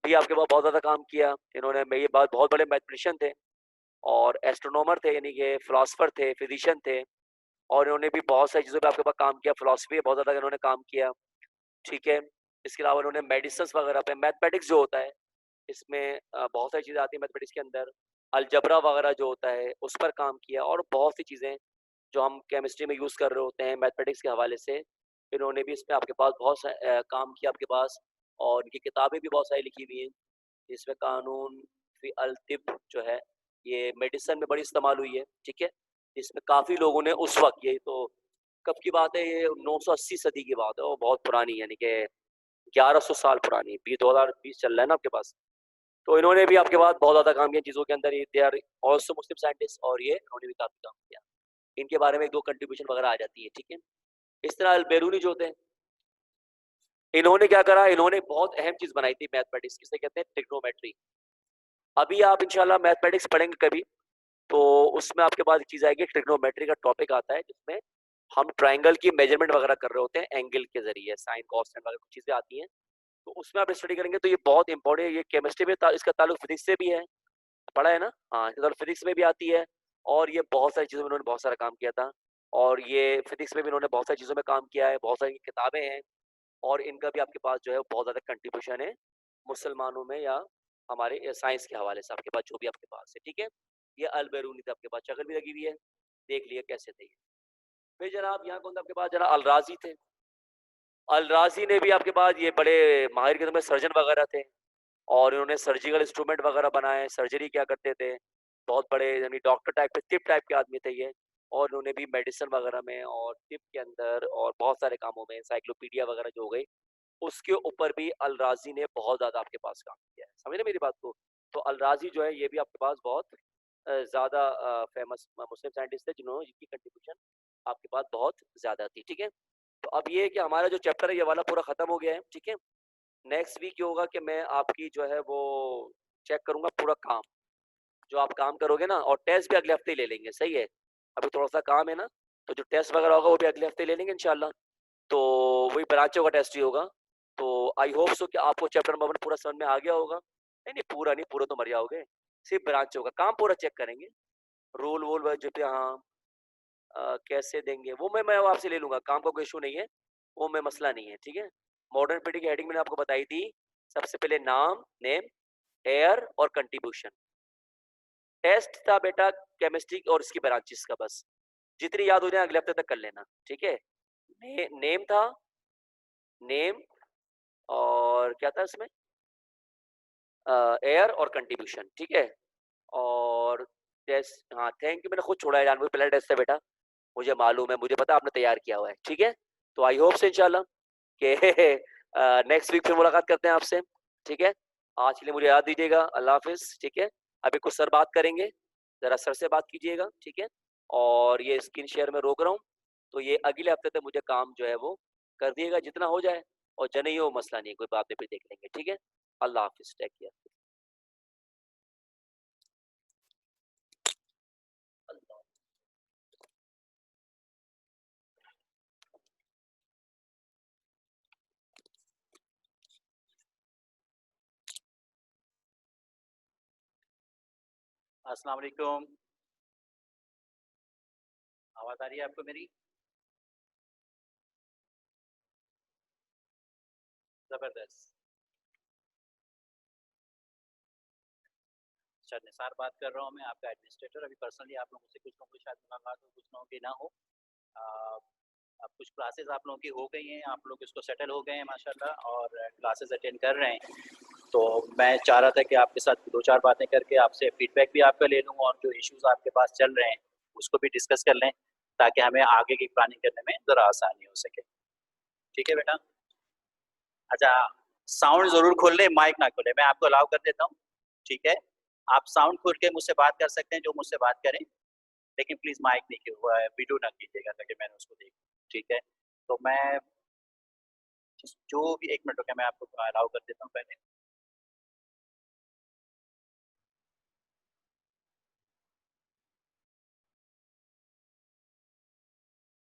भी आपके पास बहुत ज्यादा काम किया। इन्होंने, ये बात, बहुत बड़े मैथमेटिशियन थे और एस्ट्रोनॉमर थे, यानी कि फिलोसफर थे, फिजिशियन थे। और इन्होंने भी बहुत सारी चीज़ों पे आपके पास काम किया। फिलोसफी में बहुत ज़्यादा इन्होंने काम किया, ठीक है। इसके अलावा इन्होंने मेडिसिन वगैरह पे, मैथमेटिक्स जो होता है इसमें बहुत सारी चीज़ें आती हैं मैथमेटिक्स के अंदर, अलजबरा वगैरह जो होता है उस पर काम किया। और बहुत सी चीज़ें जो हम केमिस्ट्री में यूज़ कर रहे होते हैं मैथमेटिक्स के हवाले से, इन्होंने भी इसमें आपके पास बहुत काम किया आपके पास। और इनकी किताबें भी बहुत सारी लिखी हुई हैं, जिसमें कानून फी अल तिब जो है, ये मेडिसिन में बड़ी इस्तेमाल हुई है, ठीक है। इसमें काफ़ी लोगों ने उस वक्त, ये तो कब की बात है, ये 980 सदी की बात है, वो बहुत पुरानी, यानी कि 1100 साल पुरानी, 2020 चल रहा है ना आपके पास। तो इन्होंने भी आपके पास बहुत ज़्यादा काम किया चीज़ों के अंदर। They are also Muslim scientist, और ये इन्होंने भी काफ़ी काम किया। इनके बारे में एक दो कंट्रीब्यूशन वगैरह आ जाती है, ठीक है। इस तरह अलबेरूनी जो थे, इन्होंने क्या करा? इन्होंने बहुत अहम चीज़ बनाई थी मैथमेटिक्स, किसे कहते हैं? ट्रिग्नोमेट्री। अभी आप इंशाल्लाह मैथमेटिक्स पढ़ेंगे कभी, तो उसमें आपके पास एक चीज़ आएगी, ट्रिग्नोमेट्री का टॉपिक आता है, जिसमें हम ट्राइंगल की मेजरमेंट वगैरह कर रहे होते हैं एंगल के जरिए, साइन कॉस वगैरह कुछ चीज़ें आती हैं। तो उसमें आप स्टडी करेंगे तो ये बहुत इंपॉर्टेंट है। ये केमिस्ट्री में इसका ताल्लुक फिजिक्स से भी है, पढ़ा है ना? हाँ, इसका ताल्लुक फिजिक्स में भी आती है। और ये बहुत सारी चीज़ों में इन्होंने बहुत सारा काम किया था। और ये फिजिक्स में भी इन्होंने बहुत सारी चीज़ों में काम किया है, बहुत सारी किताबें हैं। और इनका भी आपके पास जो है बहुत ज़्यादा कंट्रीब्यूशन है मुसलमानों में, या हमारे साइंस के हवाले से आपके पास जो भी आपके पास है, ठीक है। ये अलबेरूनी थे आपके पास, शक्ल भी लगी हुई है, देख लिया कैसे थे ये। फिर जनाब यहाँ कौन था आपके पास? जनाब अलराजी थे। अलराजी ने भी आपके पास, ये बड़े माहिर किस्म के सर्जन वगैरह थे। और इन्होंने सर्जिकल इंस्ट्रूमेंट वगैरह बनाए, सर्जरी क्या करते थे, बहुत बड़े यानी डॉक्टर टाइप के टिप टाइप के आदमी थे ये। और इन्होंने भी मेडिसिन वगैरह में और टिप के अंदर और बहुत सारे कामों में एनसाइक्लोपीडिया वगैरह जो हो गई, उसके ऊपर भी अल राज़ी ने बहुत ज़्यादा आपके पास काम किया है। समझ रहे मेरी बात को? तो अल राज़ी जो है ये भी आपके पास बहुत ज़्यादा फेमस मुस्लिम साइंटिस्ट थे जिनकी कंट्रीब्यूशन आपके पास बहुत ज़्यादा थी, ठीक है? तो अब ये है कि हमारा जो चैप्टर है ये वाला पूरा खत्म हो गया है, ठीक है? नेक्स्ट वीक ये होगा कि मैं आपकी जो है वो चेक करूँगा पूरा काम, जो आप काम करोगे ना, और टेस्ट भी अगले हफ्ते ही ले लेंगे, सही है? अभी थोड़ा-सा काम है ना, तो जो टेस्ट वगैरह होगा वो भी अगले हफ्ते ले लेंगे इंशाल्लाह। तो वही ब्रांचों का टेस्ट ही होगा। तो आई होप सो कि आपको चैप्टर नंबर 1 पूरा समझ में आ गया होगा। नहीं, नहीं पूरा नहीं, पूरा तो मर जाओगे। सिर्फ़ ब्रांचों का काम पूरा चेक करेंगे। रूल-वूल व जो थे हाँ, कैसे देंगे वो मैं आपसे ले लूँगा, काम का कोई इश्यू नहीं है, वो में मसला नहीं है, ठीक है? मॉडर्न पीडी की हेडिंग मैंने आपको बताई थी। सबसे पहले नाम, नेम, एयर और कंट्रीब्यूशन। टेस्ट था बेटा केमिस्ट्री और इसकी ब्रांचेस का बस। जितनी याद हो जाए अगले हफ्ते तक कर लेना, ठीक है? नेम था, नेम और क्या था इसमें? एयर और कंट्रीब्यूशन, ठीक है? और टेस्ट हाँ, थैंक यू मैंने खुद छोड़ा है जानबूझ के, पहला टेस्ट है बेटा, मुझे मालूम है, मुझे पता है आपने तैयार किया हुआ है, ठीक है? तो आई होप सो इंशाल्लाह कि नेक्स्ट वीक फिर मुलाकात करते हैं आपसे, ठीक है? आज के लिए मुझे याद दीजिएगा, अल्लाह हाफ़िज़, ठीक है? अभी कुछ सर बात करेंगे, ज़रा सर से बात कीजिएगा, ठीक है? और ये स्क्रीन शेयर मैं रोक रहा हूँ, तो ये अगले हफ्ते तक मुझे काम जो है वो कर दिएगा जितना हो जाए, और जो नहीं हो मसला नहीं है, कोई बाद में फिर देख लेंगे, ठीक है? अल्लाह हाफ़िज़, टेक केयर। अस्सलाम वालेकुम। आवाज़ आ रही है आपको मेरी? ज़बरदस्त। अच्छा, निसार बात कर रहा हूँ मैं, आपका एडमिनिस्ट्रेटर। अभी पर्सनली आप लोगों से कुछ लोगों की शायद मुलाकात हो, कुछ लोगों की ना हो। अब कुछ क्लासेस आप लोगों की हो गई हैं, आप लोग इसको सेटल हो गए हैं माशाल्लाह, और क्लासेस अटेंड कर रहे हैं। तो मैं चाह रहा था कि आपके साथ 2-4 बातें करके आपसे फीडबैक भी आपका ले लूँ, और जो इश्यूज़ आपके पास चल रहे हैं उसको भी डिस्कस कर लें, ताकि हमें आगे की प्लानिंग करने में ज़रा आसानी हो सके। ठीक है बेटा? अच्छा, साउंड ज़रूर खोल लें, माइक ना खोलें। मैं आपको अलाउ कर देता हूँ, ठीक है? आप साउंड खोल के मुझसे बात कर सकते हैं, जो मुझसे बात करें, लेकिन प्लीज़ माइक नहीं वीडियो ना कीजिएगा, ताकि मैंने उसको देखूँ, ठीक है? तो मैं जो भी 1 मिनट रुकिए, मैं आपको अलाउ कर देता हूँ पहले।